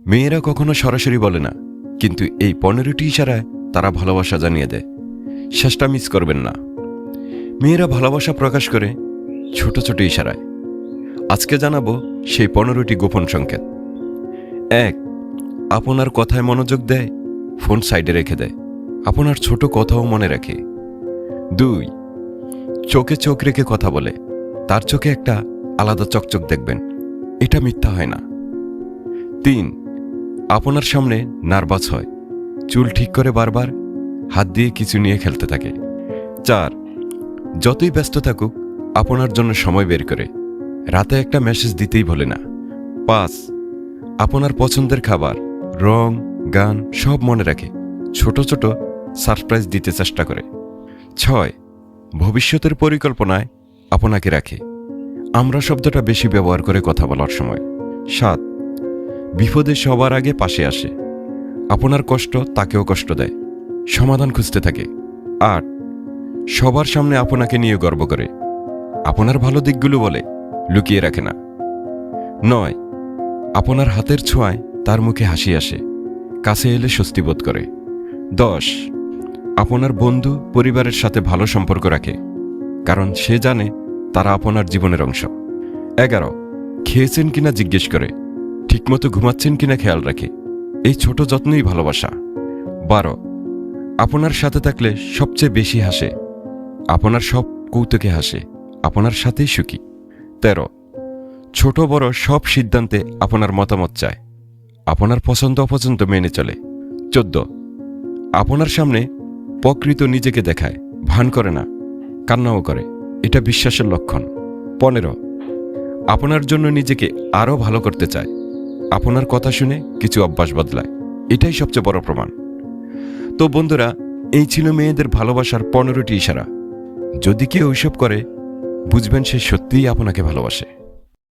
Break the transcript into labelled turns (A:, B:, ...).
A: মেয়েরা কখনো সরাসরি বলে না, কিন্তু এই 15টি ইশারায় তারা ভালোবাসা জানিয়ে দেয়। শেষটা মিস করবেন না। মেয়েরা ভালোবাসা প্রকাশ করে ছোট ছোট ইশারায়। আজকে জানাবো সেই 15টি গোপন সংকেত। 1. আপনার কথায় মনোযোগ দেয়, ফোন সাইডে রেখে দেয়, আপনার ছোট কথাও মনে রাখে। 2. চোখে চোখ রেখে কথা বলে, তার চোখে একটা আলাদা চকচক দেখবেন, এটা মিথ্যা হয় না। 3. আপনার সামনে নার্ভাস হয়, চুল ঠিক করে বারবার হাত দিয়ে কিছু নিয়ে খেলতে থাকে। 4. যতই ব্যস্ত থাকুক আপনার জন্য সময় বের করে, রাতে একটা মেসেজ দিতেই ভোলে না। 5. আপনার পছন্দের খাবার, রং, গান সব মনে রাখে, ছোট ছোট সারপ্রাইজ দিতে চেষ্টা করে। 6. ভবিষ্যতের পরিকল্পনায় আপনাকে রাখে, আমরা শব্দটা বেশি ব্যবহার করে কথা বলার সময়। 7. বিপদে সবার আগে পাশে আসে, আপনার কষ্ট তাকেও কষ্ট দেয়, সমাধান খুঁজতে থাকে। 8. সবার সামনে আপনাকে নিয়ে গর্ব করে, আপনার ভালো দিকগুলো বলে, লুকিয়ে রাখে না। 9. আপনার হাতের ছোঁয়ায় তার মুখে হাসি আসে, কাছে এলে স্বস্তি বোধ করে। 10. আপনার বন্ধু পরিবারের সাথে ভালো সম্পর্ক রাখে, কারণ সে জানে তারা আপনার জীবনের অংশ। 11. খেয়েছেন কিনা জিজ্ঞেস করে, ঠিকমতো ঘুমাচ্ছেন কিনা খেয়াল রাখে, এই ছোট যত্নই ভালোবাসা। 12. আপনার সাথে থাকলে সবচেয়ে বেশি হাসে, আপনার সব কৌতুকে হাসে, আপনার সাথেই সুখী। 13. ছোট বড় সব সিদ্ধান্তে আপনার মতামত চায়, আপনার পছন্দ অপছন্দ মেনে চলে। 14. আপনার সামনে প্রকৃত নিজেকে দেখায়, ভান করে না, কান্নাও করে, এটা বিশ্বাসের লক্ষণ। 15. আপনার জন্য নিজেকে আরও ভালো করতে চায়, আপনার কথা শুনে কিছু অভ্যাস বদলায়, এটাই সবচেয়ে বড় প্রমাণ। তো বন্ধুরা, এই ছিল মেয়েদের ভালোবাসার 15টি ইশারা। যদি কেউ ওইসব করে, বুঝবেন সে সত্যিই আপনাকে ভালোবাসে।